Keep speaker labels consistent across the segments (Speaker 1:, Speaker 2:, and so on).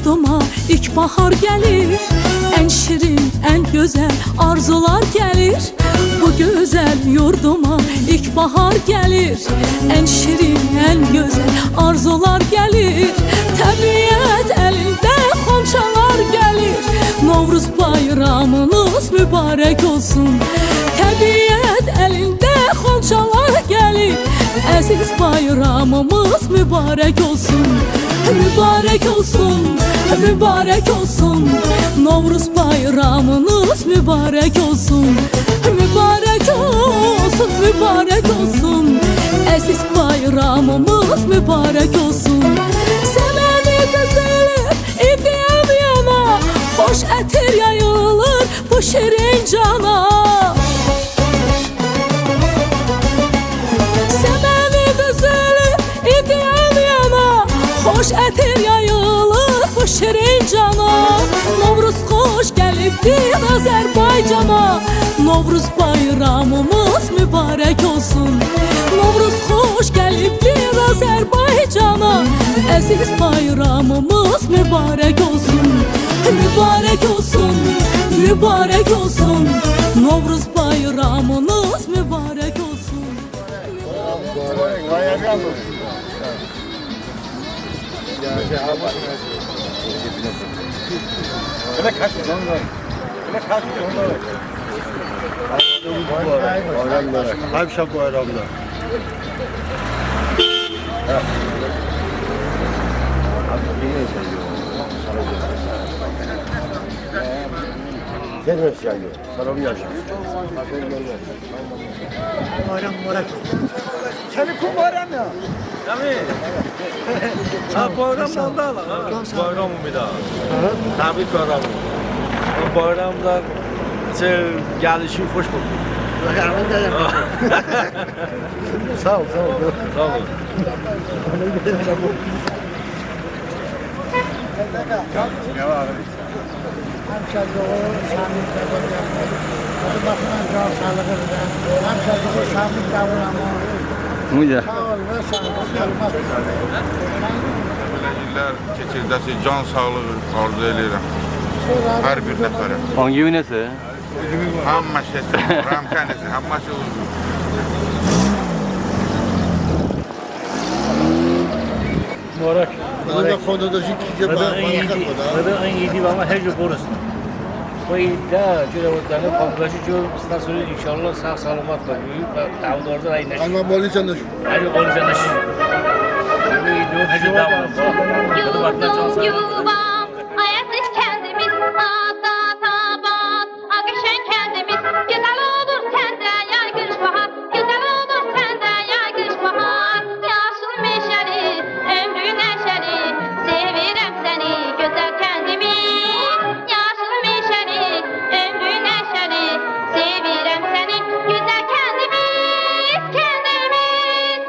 Speaker 1: yurduma ilkbahar gelir. En şirin, en güzel arzular gelir. Bu güzel yurduma ilkbahar gelir. En şirin, en güzel arzular gelir. Təbiət elinde xonçalar gelir. Novruz bayramınız mübarek olsun. Təbiət elinde xonçalar gelir. Aziz bayramımız mübarek olsun. Mübarek olsun, mübarek olsun. Novruz bayramınız mübarek olsun. Mübarek olsun, mübarek olsun. Aziz bayramımız mübarek olsun. Seveni güzelim, idiyem yana. Hoş etir yayılır bu şirin cana. Hoş etir yayılır bu şirin cana. Novruz hoş gelipdir Azerbaycana. Novruz bayramımız mübarek olsun. Novruz hoş gelipdir Azerbaycana. Aziz bayramımız mübarek olsun. Mübarek olsun, mübarek olsun. Novruz bayramınız mübarek olsun.
Speaker 2: Öyle kaç onlar. Öyle kaç onlar. Bayramlar. Hemşe bayramlar. Sen nasıl yaşıyor? Sana mı yaşıyor?
Speaker 3: Bayram mübarek.
Speaker 2: Seni kum bayram ya.
Speaker 4: Değil mi? Ha bayram oldu ala. Bayram bir daha. Tebrik bayramı. Bu bayramda gelişi hoş bulduk.
Speaker 2: Sağ ol, sağ ol.
Speaker 4: Sağ olun.
Speaker 3: Hemşeriği Şamil Devlet. Adı bakımdan can sağlığı da. Hemşeriği Şamil Devlet.
Speaker 5: Müydü?
Speaker 3: Sağ ol ve sağ ol.
Speaker 6: Beləliklər keçirdəsi can sağlığı arzu edirəm hər bir nəfərə.
Speaker 5: Hangi ünesi?
Speaker 6: Hamısı, Ramkanesi, hamısı uzun.
Speaker 7: Mübarek.
Speaker 2: Bana konuda çünkü
Speaker 7: Bana en iyi ama her gün korusun. Bu iddia cürevatlarını komplaşı çok kısa süre inşallah sağ salamatla büyük ve davullarda aynı.
Speaker 2: Ama böyle çalış.
Speaker 7: Her gün konuşan da şu. Bu iddia her gün davullarda.
Speaker 8: Yuvam, hayatız kendimiz, ata tabat, akışan kendimiz. Güzel olur sende yay kış bahar, güzel olur sende yay kış bahar. Yaşıl meşeli, ömrü neşeli, sevirem seni güzel kendimi. Yaşıl meşeli, ömrü neşeli, sevirem seni güzel kendimiz, kendimiz.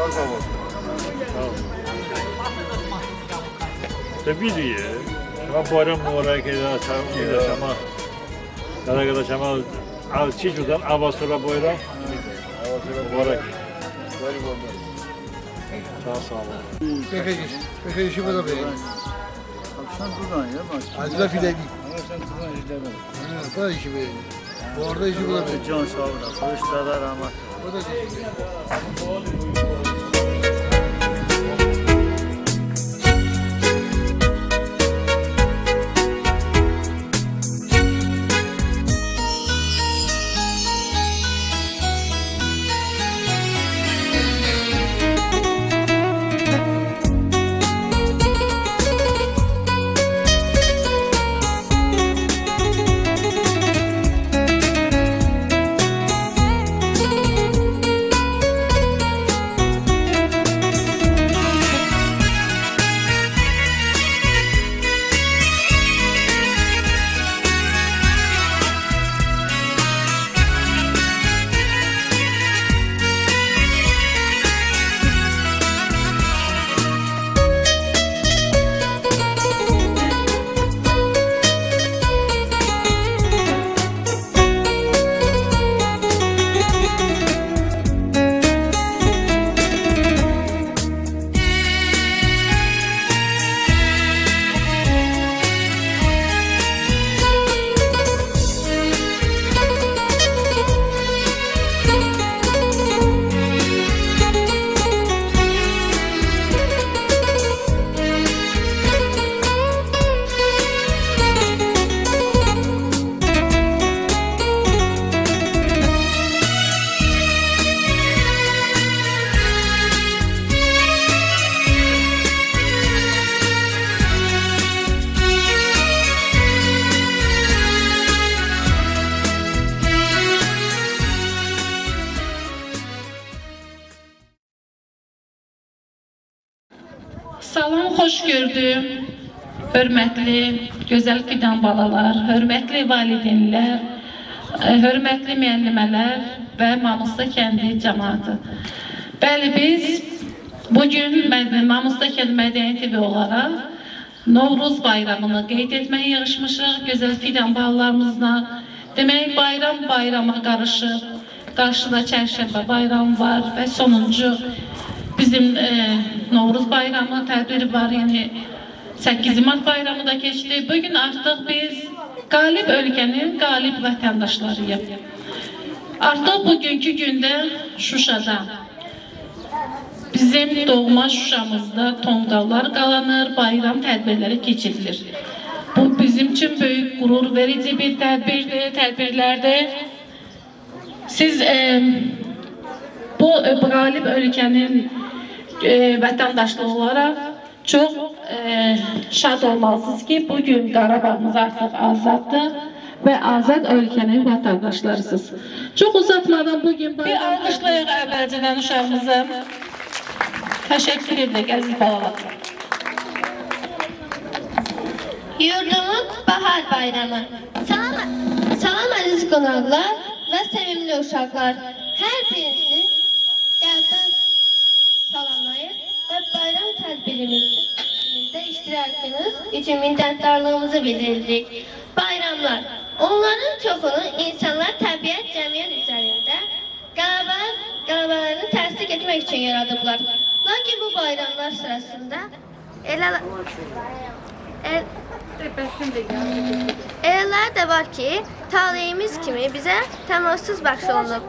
Speaker 6: Can sağ ol.
Speaker 5: Tabii diye. Ama bayram mübarek yaşama. Yaşama. Çiçudan avasura bayram. Mübarek. Sağ olun.
Speaker 3: Peki işi bu da benim.
Speaker 2: Sen buradan ya maç.
Speaker 3: Acıda fide değil.
Speaker 2: Sen buradan izlemem.
Speaker 3: Bu da işi benim. Bu arada işi bu da benim.
Speaker 2: Can sağ ol. Kılıçlara rahmet.
Speaker 3: Bu da işi benim.
Speaker 9: Salam, xoş gördüm. Hörmətli, gözəl fidan balalar, hörmətli valideynlər, hörmətli müəllimələr və Mamusda kəndi cəmaatı. Bəli, biz bugün Mamusda kəndi mədəniyyət evi olaraq Novruz bayramını qeyd etməyə yığışmışıq, gözəl fidan balalarımızla. Demək, bayram bayrama qarışıb, qarşıda çərşənbə bayramı var və sonuncu bizim Novruz bayramı tədbiri var, yəni 8 Mart bayramı da keçdi. Bugün artıq biz qalib ölkənin qalib vətəndaşlarıyıq. Artıq bugünkü gündə Şuşada, bizim doğma Şuşamızda tonqallar qalanır, bayram tədbirləri keçirilir. Bu bizim üçün böyük qurur verici bir tədbirlərdir. Siz bu qalib ölkənin vətəndaşlığı olaraq çox şad olmalısınız ki, bugün Qarabağımız artıq azaddır və azad ölkənin vətəndaşlarısınız. Çox uzatmadan bugün bir alqışlayıq əvvəlcədən uşağımızı. Təşəkkür edirəm, əziz balalar.
Speaker 8: Yurdumun bahar bayramı. Salam əziz qonaqlar və sevimli uşaqlar. Hər birinizi qəlbdən salamlayır və bayram tədbirimizdə iştirakınız üçün minnətdarlığımızı bildiririk. Bayramlar, onların çoxunu insanlar təbiət cəmiyyət üzərində qələbələrini təsdiq etmək üçün yaradıblar. Lakin bu bayramlar sırasında elələr də var ki, taleyimiz kimi bizə təmassız bəxş olunub.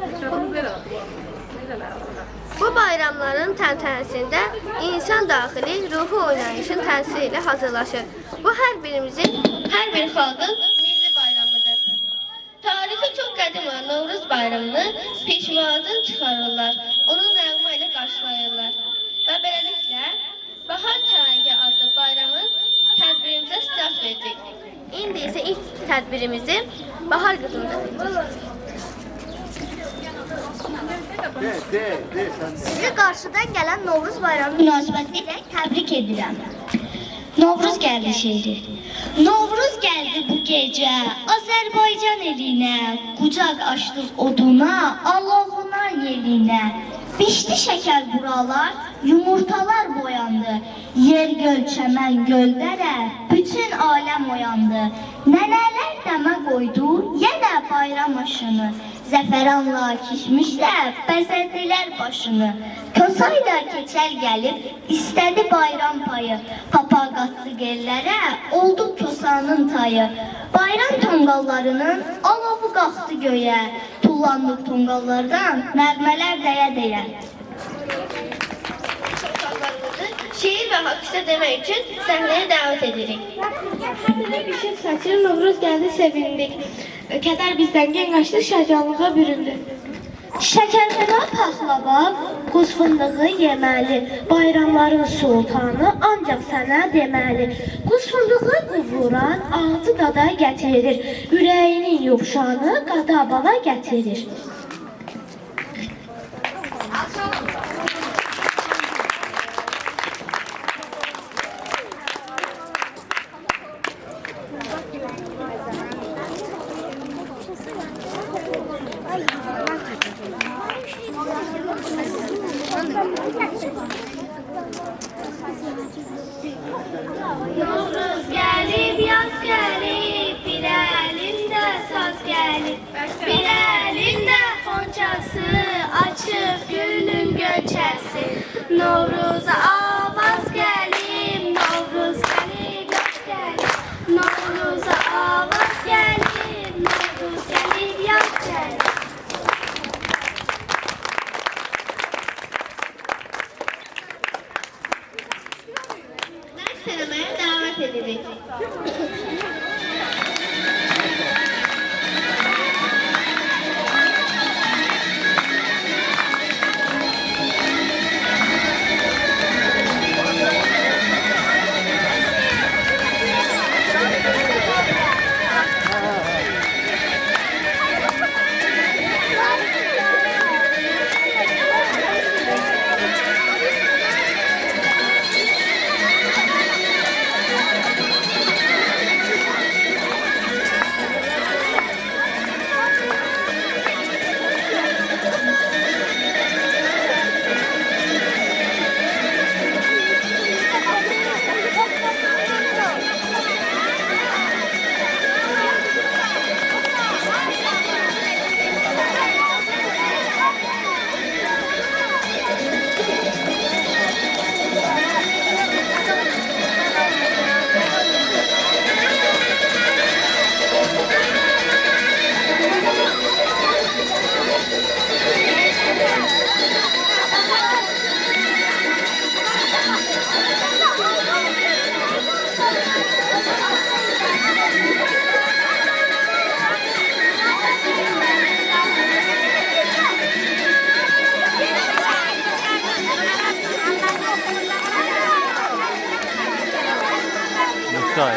Speaker 8: Bu bayramların təntənəsində insan daxili ruhu oynayışın təsiri ilə hazırlaşır. Bu hər bir xalqın milli bayramıdır. Tarixi çox qədim olan Novruz bayramını peşvazın çıxarırlar, onun nəğmə ilə qarşılayırlar. Və beləliklə, Bahar Çərəngi adlı bayramın tədbirimizə start verdik. İndi isə ilk tədbirimizi Bahar qızımıza verdik.
Speaker 10: Sizi qarşıdan gələn Novruz bayramı münasibətilə təbrik edirəm. Novruz gəldi şeiri. Novruz gəldi bu gecə Azərbaycan elinə, qucaq açdıq oduna, Allahına yelinə. Pişdi şeker buralar, yumurtalar boyandı. Yer göl, çemen, göldere bütün alem oyandı. Neneler deme koydu, yine bayram aşını. Zəfəranla kişmişlər, bəzədilər başını. Kosayla keçəl gəlib, istədi bayram payı. Papa qatdı gellərə, oldu kosanın tayı. Bayram tonqallarının alovu qalxdı göyə. Tullandıq tonqallardan, nəğmələr dəyə-dəyə.
Speaker 8: Şiir ve alkışla demek için sahneye davet edirik.
Speaker 10: Həmdə düşüb saçır, Novruz gəldi, sevindik. Kədər bizdən gen qaçdı, şəcalığa büründü. Şəkərpəda paxlava, quz fındığı yeməli. Bayramların sultanı ancaq sənə deməli. Quz fındığı quvuran ağzı dada gətirir. Ürəyinin yovşanı qadabala gətirir.
Speaker 8: Novruz gelip yaz gelip bir elinde saz gelip bir elinde fonçası açıp gülün göçesi. Novruz'a avaz gelip Novruz gelip yaz gelip Novruz'a avaz gelip Novruz gelip yaz gelip. Söylemeye davet edilir.
Speaker 5: Mustafa.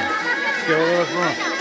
Speaker 5: Gel olasın.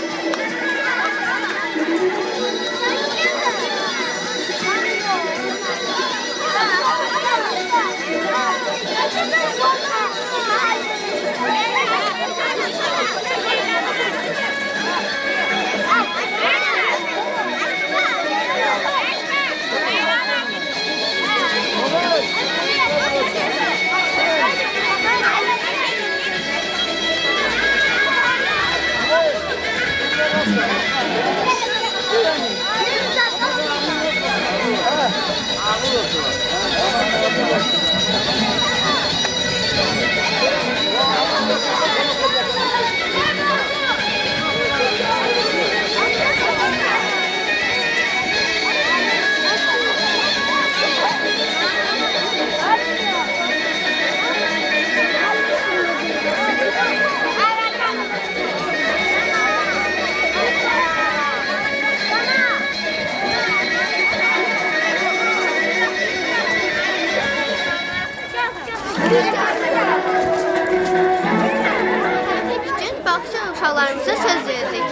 Speaker 8: Bakışan uşaqlarımıza söz verdik.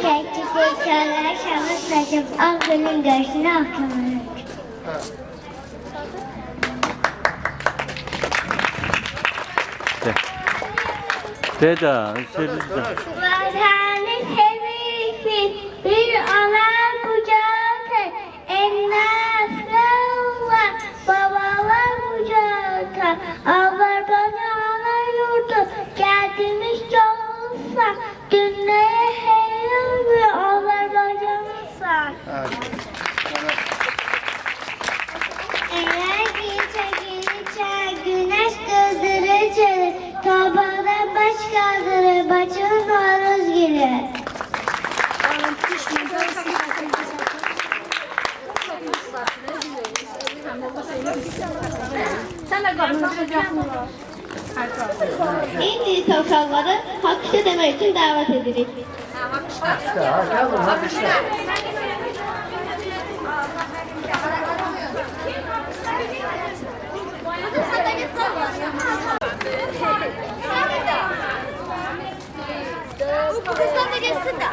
Speaker 10: Keçələr şəhər səcib, ağ günün görsünə axılır.
Speaker 5: Dede, sözlüdür.
Speaker 10: Vatanı sevik bir ana kucağı, eline asrarla Bakır Novruz günü. İndi tavşanları hakışta demek için davet edirik.
Speaker 8: Bu kızlar da geçsin de.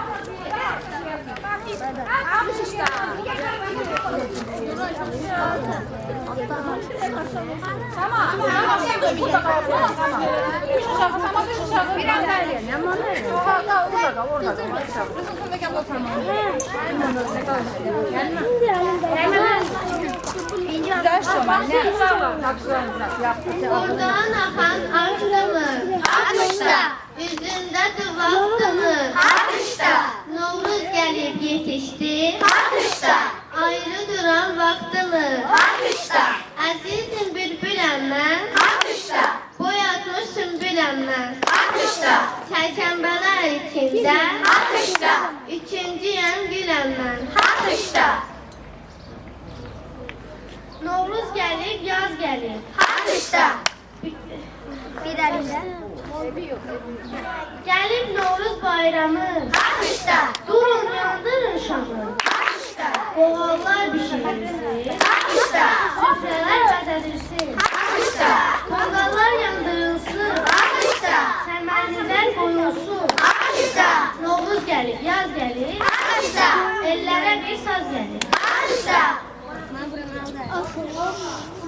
Speaker 10: Oradan akan arşamı. Akışta. Yüzünde duvaktımı. Akışta. Novruz gelip yetişti. Akışta. Ayrı duran vaktımı. Akışta. Azizim bülbülem ben. Akışta. Boyatmışım bülem ben. Akışta. Çerşembeler içinde. Akışta. Üçüncüyem gülem ben. Akışta. Novruz gelir, yaz gelir. Akışta. Bir elinde. Gelip Novruz bayramı. Akışta. Durun yandırın şamı. Akışta. Boğallar pişirilsin. Akışta. Süfreler bezedilsin. Akışta. Tongallar yandırılsın. Akışta. Semenliler koyulsun. Akışta. Novruz gelir, yaz gelir. Akışta. Ellere bir saz gelir. Akışta.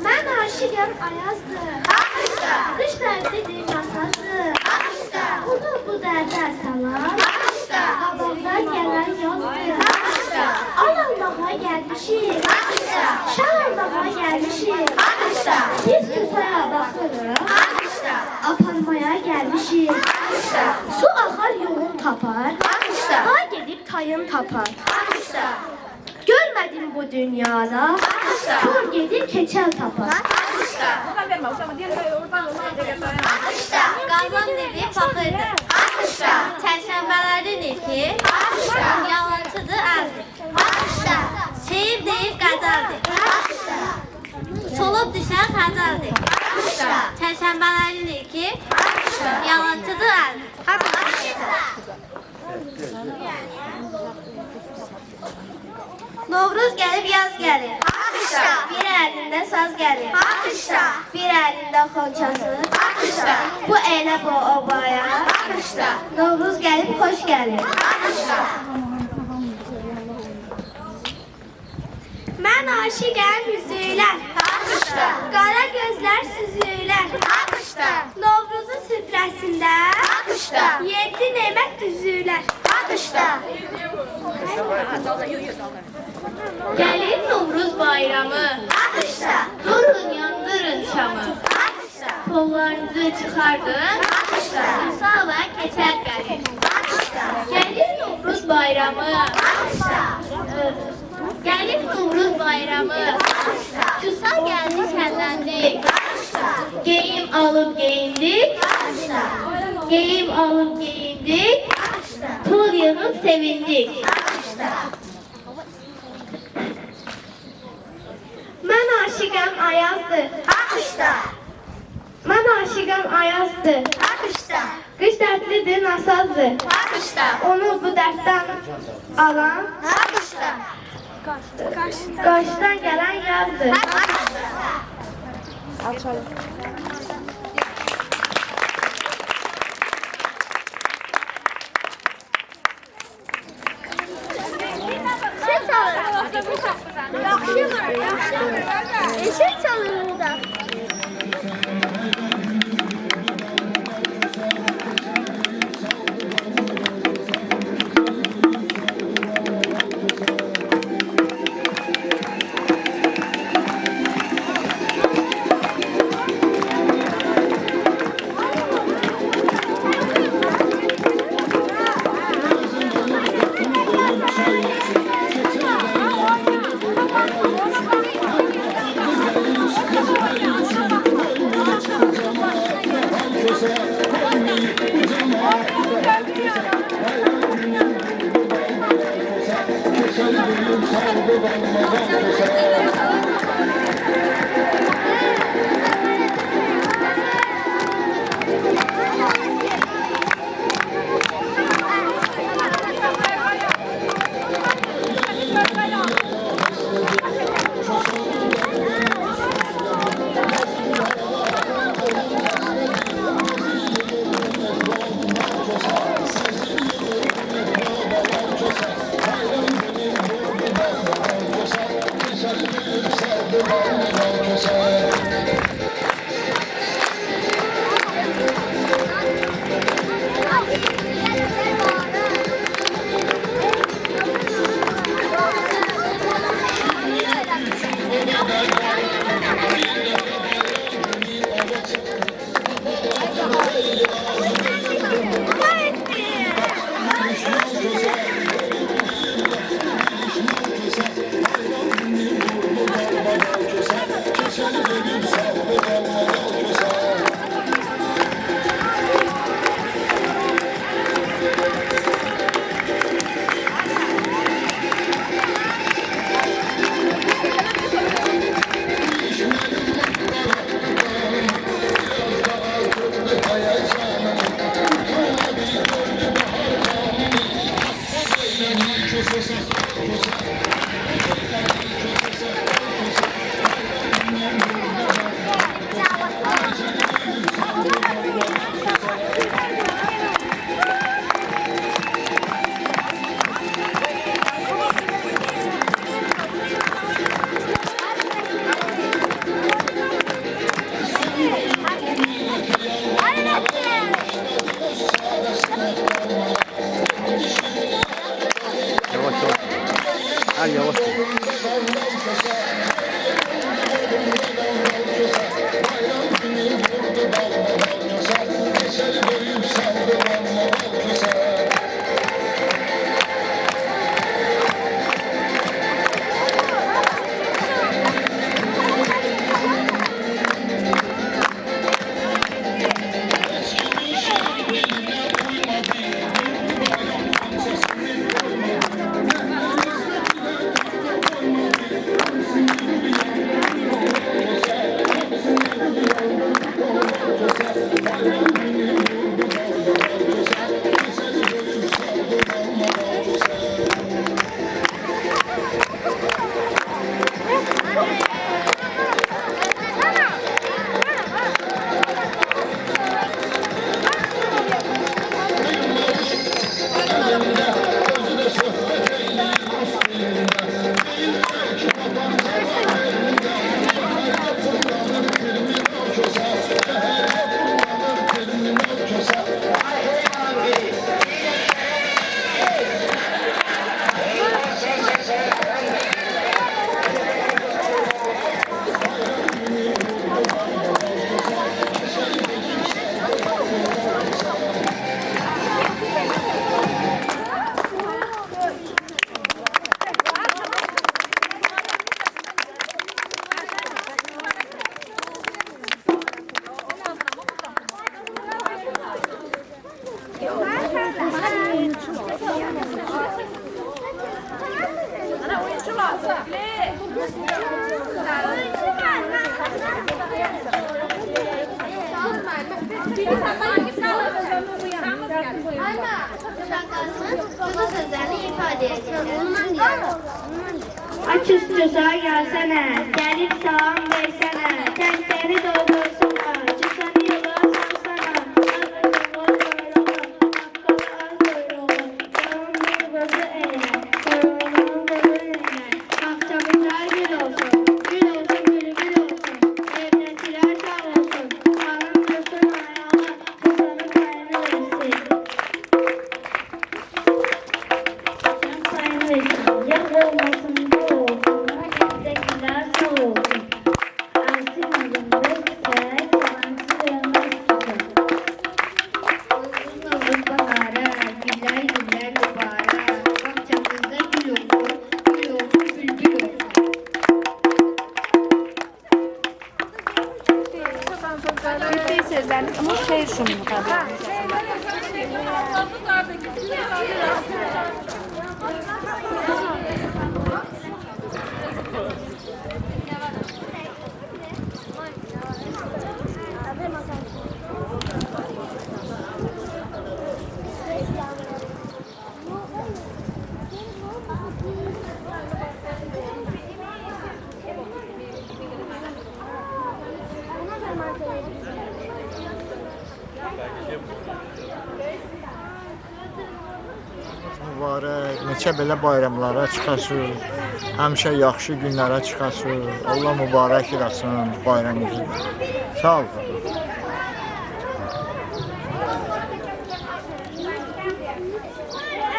Speaker 10: Ben aşığım Ayaz'dır. Akışta. Kış derdidir masası. Akışta. Bunu bu derde salam. Akışta. Babamdan gelen yazdır. Akışta. Al almağa gelmişim. Akışta. Şal almağa gelmişim. Akışta. Biz güzeye bakırız. Akışta. Aparmaya gelmişim. Akışta. Su akar yolun tapar. Akışta. Dağ gedib tayın tapar. Akışta. Görmedim bu dünyada. Akışta. Kör gedib keçel tapar. Akışta. Akışta. Qazan dedi fakırdı. Akışta. Çərşənbələrin ilki. Akışta. Yalancıdır əldir. Akışta. Şehir deyib qəzəldir. Akışta. Solub düşən xəzəldir. Akışta. Çərşənbələrin ilki. Akışta. Yalancıdır əldir. Akışta. Novruz gelip yaz gelir. Akışta. Bir elinde saz gelir. Akışta. Bir elinde xonçası. Akışta. Bu elə bu obaya. Akışta. Novruz gelip hoş gelir. Akışta. Ben aşıqəm üzüylər. Akışta. Qara gözlər süzüylər. Akışta. Novruzun süfrəsində. Akışta. 7 nemət düzüylər. Akışta. Gelir Novruz bayramı. Akışta. Durun yandırın şamı. Akışta. Kollarınızı çıkardın. Akışta. Musa ve keçer gelir. Akışta. Gelir Novruz bayramı. Akışta. Gelir Novruz bayramı. Akışta. Kusa geldi şenlendik. Akışta. Geyim alıp giyindik. Akışta. Geyim alıp giyindik. Akışta. Pul yığıp sevindik. Akışta. Ben aşıqəm Ayazdır. Akışta. Ben aşıqəm Ayazdır. Akışta. Qış dərdlidir, nasazdır. Akışta. Onu bu dərddən alan. Akışta. Qaşdan gələn yazdır. Akışta. Açalım. Eşek çalır burada. Aç üstüza gelsene, gelip salam versene, tenkleri doldursunlar, çıkanı yola sarsana, akıllı kuyruğu, akıllı az kuyruğu, yolun bir gözü eyle, kuyruğunun gözü eyle, akşamlar gül olsun, gül olsun, gül gül olsun, evdetiler sağ olsun, hanım dursun ayağa, kızların payını versin. Payını versin, yak olmasın bu olsun, evdekiler sağ olsun. Alsın adımda çiçek, yalancı yanmaz tutar. Uzun olur bahara, güller güller duvara, bahçemizde gül olsun, gül olsun, bülbül olsun.
Speaker 1: Bitti sözleriniz ama şehir şunu tabii.
Speaker 3: Mübarək, neçə belə bayramlara çıxasınız. həmişə yaxşı günlərə çıxasın. Allah mübarək eləsin bayramımızı. Sağ ol.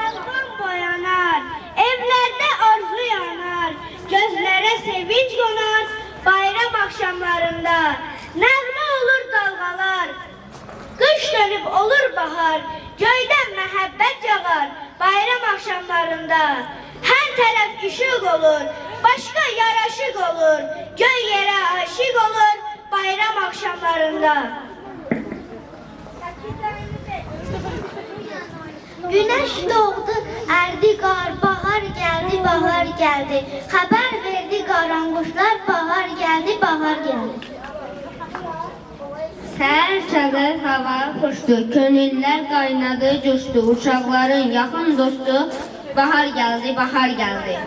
Speaker 10: Elvan boyanar, evlərdə arzu yanar, gözlərə sevinç qonar, bayram axşamlarında. Nəğmə olur dalğalar, qış dönüb olur bahar, göydən məhəbbət yağar, bayram axşamlarında. Hər tərəf işıq olur, başqa yaraşıq olur, göy yerə aşiq olur, bayram axşamlarında. Güneş doğdu, erdi qar, bahar gəldi, bahar gəldi. Xəbər verdi qaranquşlar, bahar gəldi, bahar gəldi. Səhər səhər hava xoşdu, könüllər qaynadı, coşdu. Uşaqların yaxın dostu, bahar gəldi, bahar gəldi.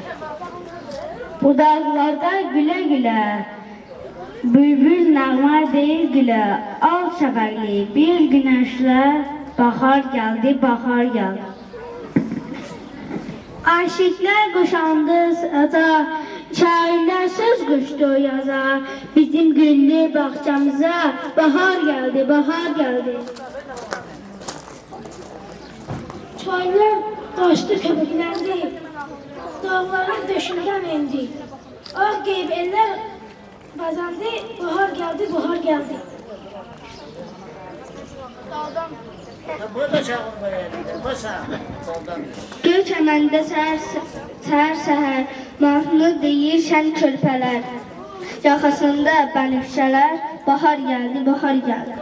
Speaker 10: Budaqlarda gülə gülə, bülbül nəğmə deyir gülə. Al şəfəqli bir günəşlə, bahar gəldi, bahar gəldi. Aşıqlar qoşandı saza, şairlər söz quşdu yaza. Bizim güllü bağçamıza bahar gəldi, bahar gəldi. Çaylar daşdı, köpükləndi, dağların döşündən endi. Ağ qeyb eller bəzəndi, bahar gəldi, bahar gəldi. Göl çəməndə səhər-səhər mahnı deyir şən körpələr. Yaxasında bənifşələr, bahar gəldi, bahar gəldi.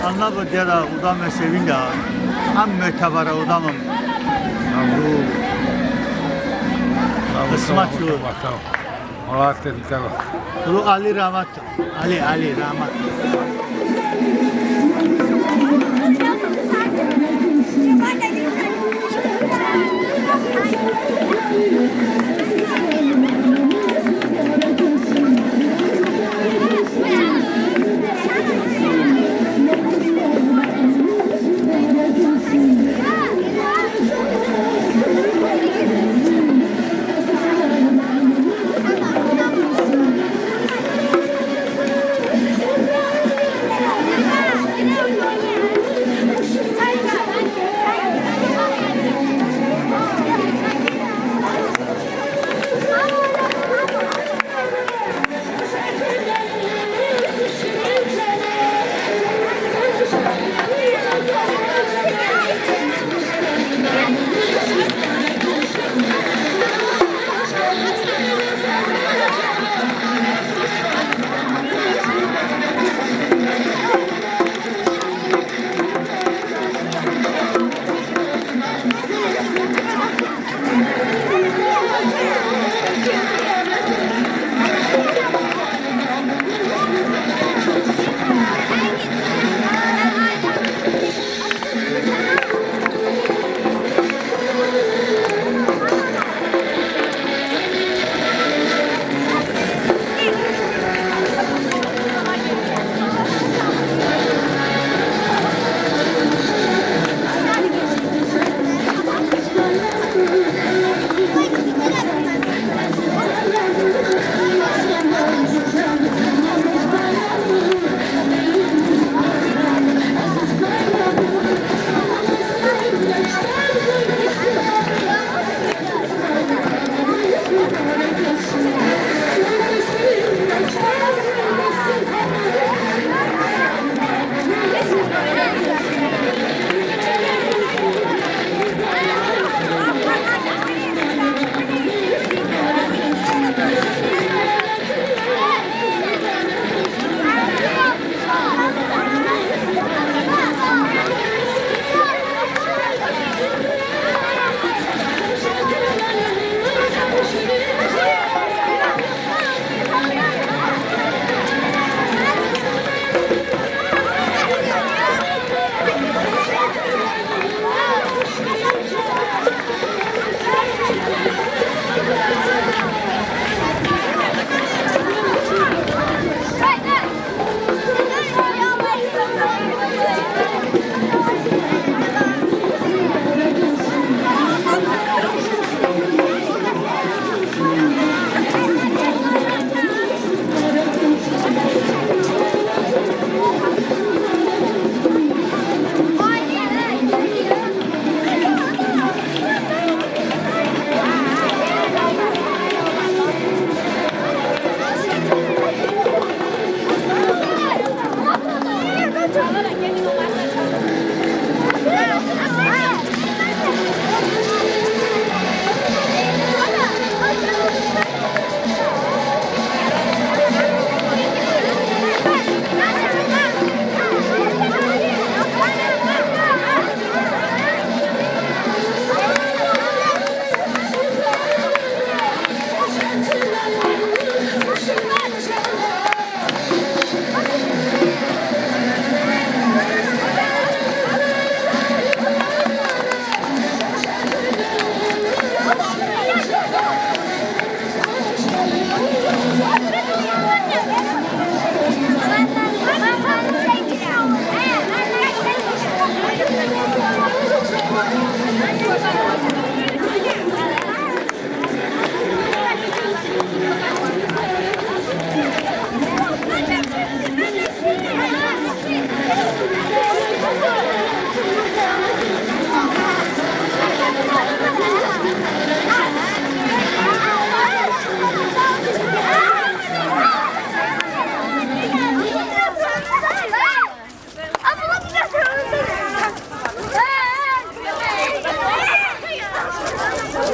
Speaker 3: Anla bu dera udam ve sevinda. Am mütebara udamım. Kısmet yok.
Speaker 2: Allah dedikleri.
Speaker 3: Bu Ali Rahmat. Ali Rahmat.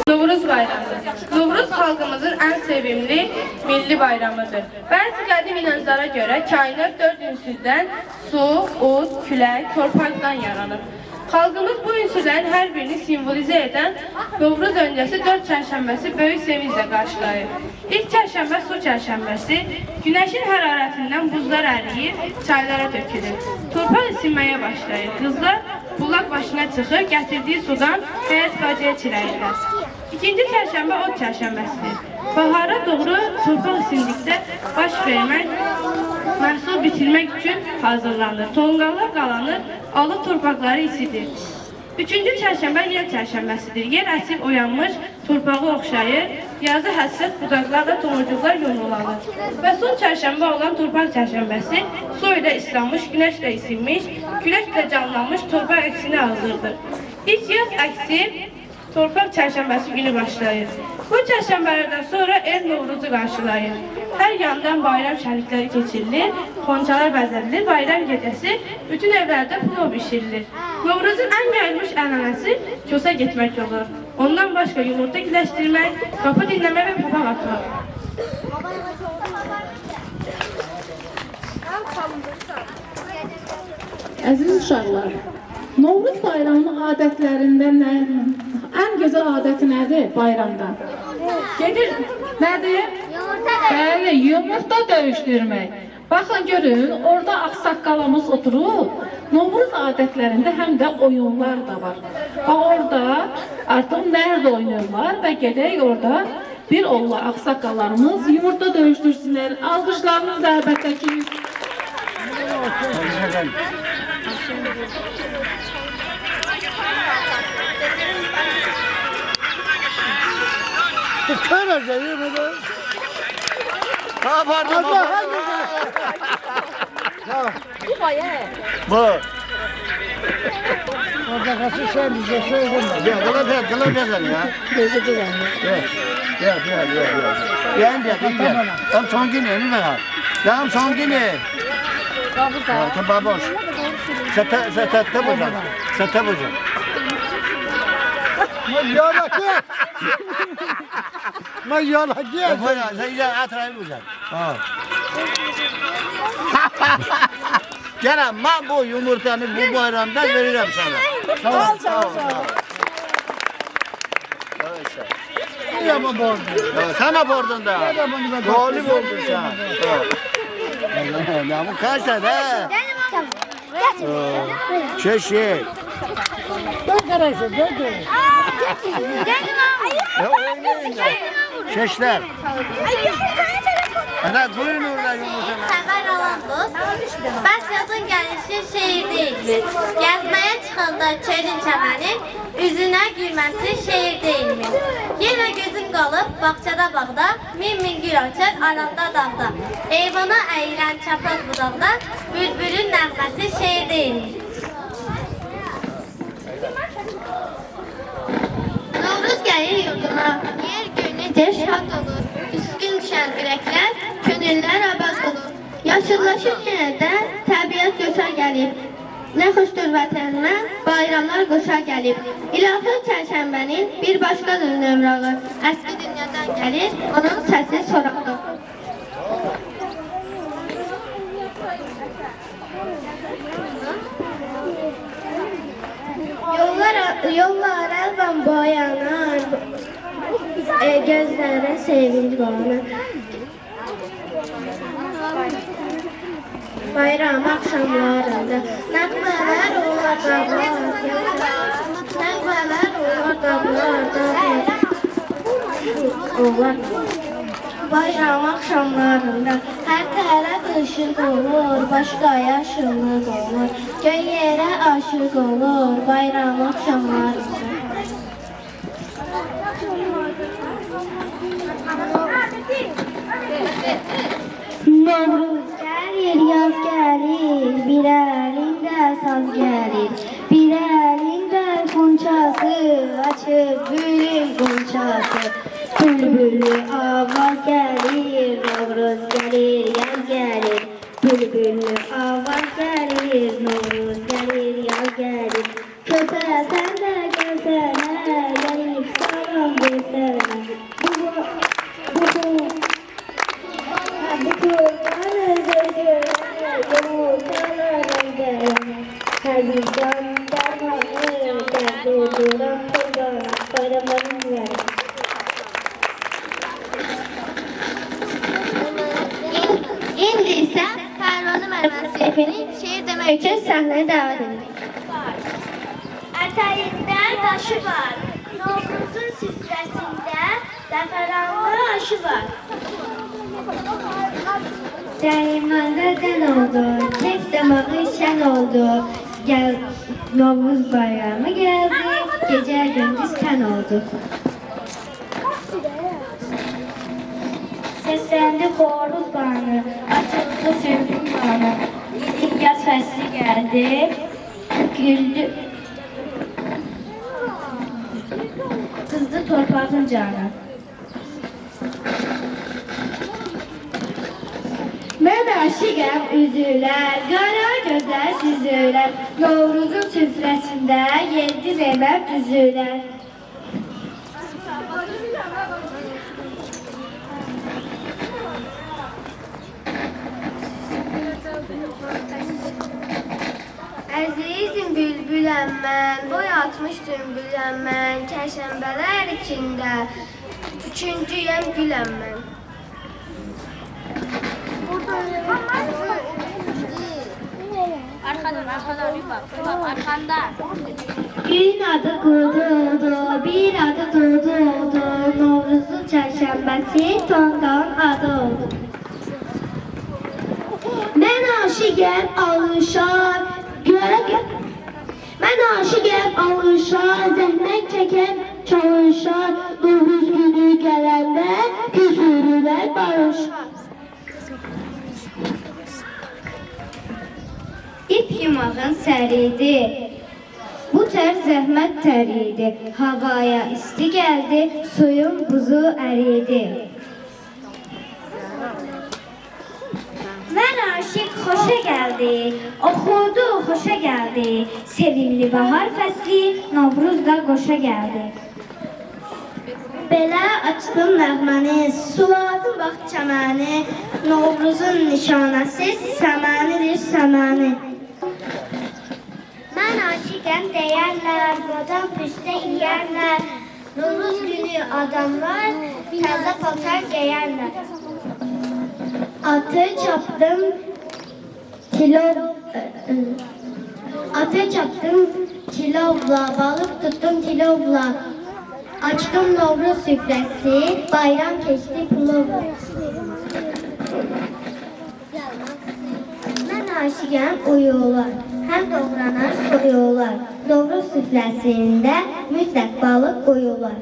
Speaker 9: Novruz bayramı. Novruz xalqımızın ən sevimli milli bayramıdır. Bəzi qədim inanclara görə kainat 4 ünsürdən su, od, külək, torpaqdan yaranır. Xalqımız bu ünsürlərin hər birini simvolizə edən Novruz öncəsi 4 çərşənbəsi böyük sevinclə qarşılayır. İlk çərşənbə su çərşənbəsi, günəşin hərarətindən buzlar əriyir, çaylara tökülür. Torpaq isinməyə başlayır. Qızlar bulaq başına çıxır, gətirdiyi sudan həyat bacıya çirəyirlər. İkinci çərşənbə od çərşənbəsidir. Bahara doğru torpaq isindikdə baş vermək, məhsul bitirmək üçün hazırlanır. Tonqallar qalanır, alıb torpaqları isidir. Üçüncü çərşənbə yel çərşənbəsidir. Yer əsib oyanmış, torpağı oxşayır, yazı həssas budaqlarla tomucuqlar yumrulanır. Və son çərşənbə olan torpaq çərşənbəsi su ilə islanmış, günəşlə isinmiş, küləklə canlanmış torpaq əksini hazırdır. İlk yaz əksi torpaq çərşənbəsi günü başlayır. Bu çərşənbələrdən sonra el Novruzu qarşılayır. Hər yandan bayram şənlikləri keçirilir, xonçalar bəzədilir, bayram gecəsi bütün evlərdə plov bişirilir. Novruzun ən yayılmış ənənəsi kösə getmək olur. Ondan başqa yumurta güləşdirmək, qapı dinləmək və papaq atmaq. Əziz uşaqlar, Novruz bayramının adətlərindən ən gözəl adəti nədir bayramda? Gedir, nədir? Bəli, yumurta döyüşdürmək. Baxın görün, orada ağsaqqalımız oturub, Novruz adətlərində həm də oyunlar da var. Orada artıq nərd oynayırlar və gedək orada bir olla ağsaqqallarımız yumurta döyüşdürsünlər. Alqışlarınızla əlbəttə ki.
Speaker 3: Kıracağım yemin ederim.
Speaker 2: Ne yapardın baba? Bu.
Speaker 3: Orada kaçı sen bize söyledin.
Speaker 2: Gel, kılıp gel ya. Gel. Gel. Tam son günü, önü de kal. Tamam son günü. Tamam baboş. Sete bulacağım.
Speaker 3: Yola gel. Yola gel.
Speaker 2: Sen iyice atrayı bulacaksın. Kerem, ben bu yumurtanı bu bayramda veririm sana. Sağ ol.
Speaker 3: Yama bordu.
Speaker 2: Sana bordun da. Doğru bordun sen. Ya bu kaç tane? Şey.
Speaker 3: Ben karışım, ben de.
Speaker 2: Ya oynayın da. Şeşler. Ana buyurun orada yumurtalar.
Speaker 8: Xəbər alan dost, bəs yazın gəlişi şeir deyilmi? Gəzməyə çıxanda çölün çəmənin, üzünə gülməsi şeir deyilmi? Yenə gözüm qalıb bağçada bağda, min gül açır aranda dağda. Eyvana əyilən çapraz budaqda, bülbülün nəğməsi şeir deyilmi? Novruz gəlir yurduna, yer gönlücə şad olur. Üskün düşən ürəklər, könüllər abad olur. Yaşıllaşır yenə də təbiət göçə gəlib. Nə xoşdur vətənimə, bayramlar qoşa gəlib. İlahi çərşənbənin bir başqadır nömrağı. Əski dünyadan gəlir, onun səsi soraqdır. Yollar əlvan boyanar, gözlərə sevinç qonar. Bayram axşamlarında nəğmələr olar dağlarda,
Speaker 10: bayram axşamlarında hər tərəf işıq olur, başqa yaşıllıq olur, göy yerə aşıq olur, bayram axşamlarında. Novruz gəlir, yaz gəlir, bir əlində saz gəlir, bir əlində qonçası, açıb bülbül qonçası. Bülbülü avaz gəlir, Novruz gəlir, yaz gəlir, bülbülü avaz gəlir, Novruz gəlir, yaz gəlir. Köpəsən də gözənə, gəlib salam versənə.
Speaker 8: İndi isə Pərvanı Mərmən Seyfinin şeir demək üçün səhnəyə dəvət edirik.
Speaker 10: Ətəyində daşı var, Novruzun süfrəsində zəfəranlı aşı var. Dəymanda dən oldu, kek damağı şən oldu, Novruz bayramı gəldi, gecə gündüz tən oldu. Səsləndi xoruz banı, açıldı sürgün banı, yaz fəsli gəldi, güldü, qızdı torpağın canı. Mən aşiqəm üzülər, qara gözlər süzülər, Novruzun süfrəsində 7 zeynəb düzülər.
Speaker 8: Əzizim bülbüləm mən, boy atmış sümbüləm mən, Kərşənbələr içində, üçüncüyəm güləm mən.
Speaker 10: Arkanda. Gün adı quruldu, bir adı durdu, Novruzun çərşənbəsi tondan adı oldu. Mən aşiqəm alışar, mən aşiqəm alışar, zəhmət çəkəm çalışar, Novruz günü gələndə küsürlər barışar. İp yumağın səridi, bu tər zəhmət təridi, havaya isti gəldi, suyun buzu əridi. Mən aşiq xoşa gəldi, oxudu xoşa gəldi, sevimli bahar fəsli, Novruz da qoşa gəldi. Belə açdım nəğməni, suladım bax çəməni, Novruzun nişanəsi səmənidir səməni. Mən aşiqəm deyərlər, badam püstə yiyərlər, Novruz günü adamlar təzə paltar geyərlər. Atı çapdım kilovla, balıq tuttum kilovla, açdım Novruz süfrəsi, bayram keçdi pulovla. Mən aşiqəm uyuyorlar, həm doğranar soyuyorlar, Novruz süfrəsində mütləq balıq qoyuyorlar.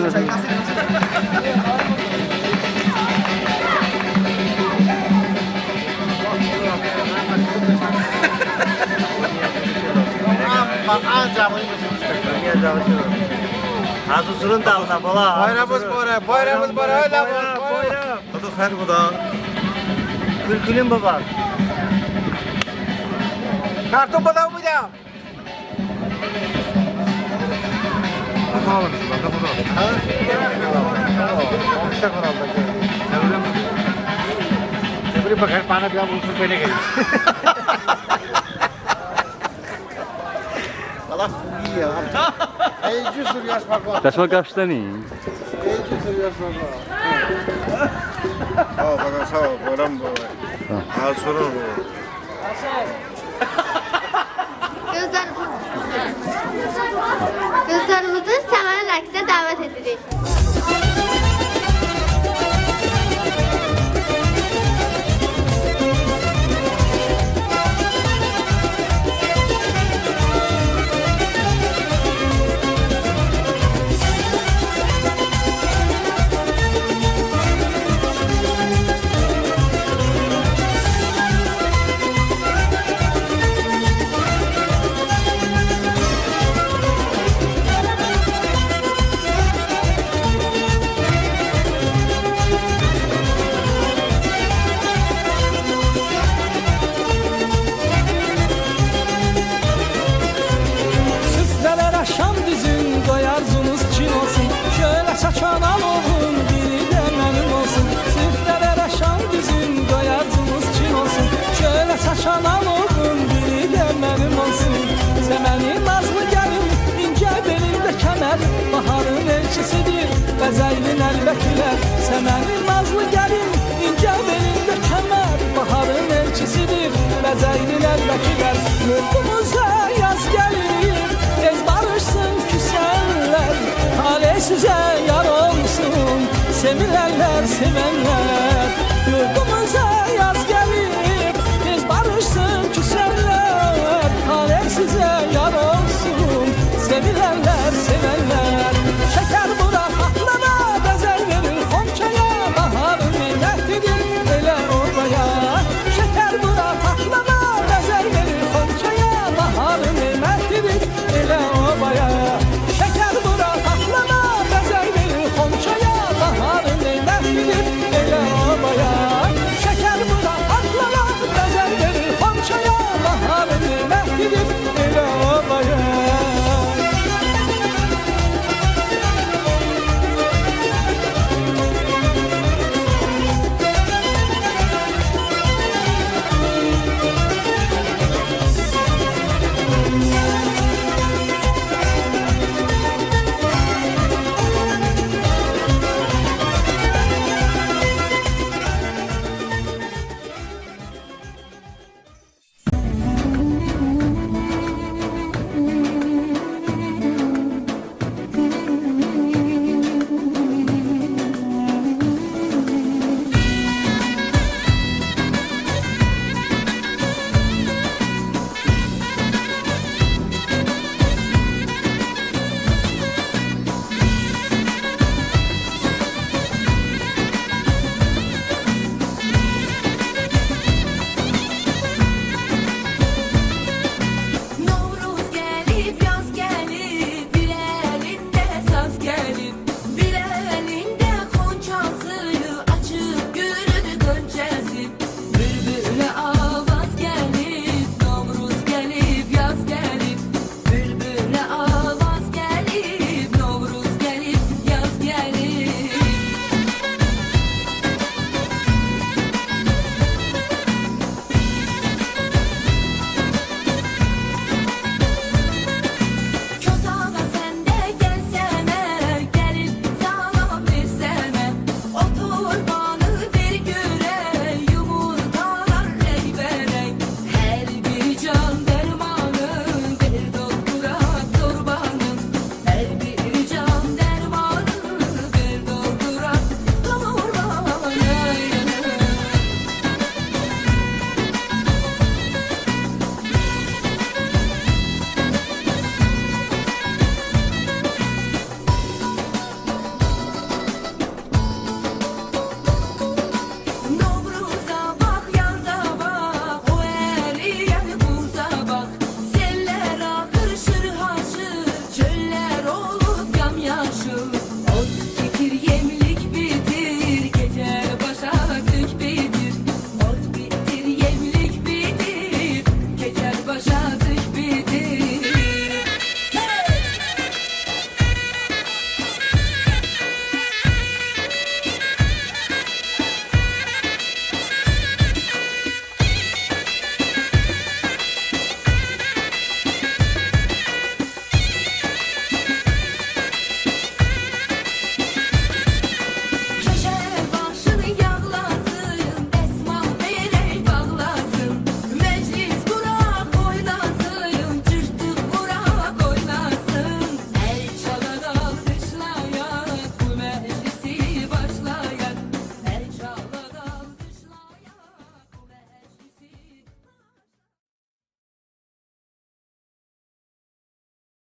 Speaker 2: Bak ancak bunu Hazırın dalına bala.
Speaker 3: Bayramımız bora, bayramımız bora, öyle bayram.
Speaker 4: Hadi her bu da.
Speaker 2: Külkülün baba.
Speaker 3: Karton bana mı ya? İşte kanalda geldi. Tebrik bakar bana bir bulsun böyle gelir.
Speaker 2: Allah iyi ya. Ey cüsür yaş bak.
Speaker 5: Dəsmə qaçdan iyi.
Speaker 2: Ey cüsür yaş bak.
Speaker 6: Sağ ol baba, sağ ol. Bayram baba. Hazır ol.
Speaker 8: Qızlarımızı səməni rəqsə dəvət edirik.
Speaker 11: Şanan oğlum biri de benim olsun. Semeni nazlı gelin ince belinde kemer. Baharın elçisidir bezeylin elbetler. Semeni nazlı gelin ince belinde kemer. Baharın elçisidir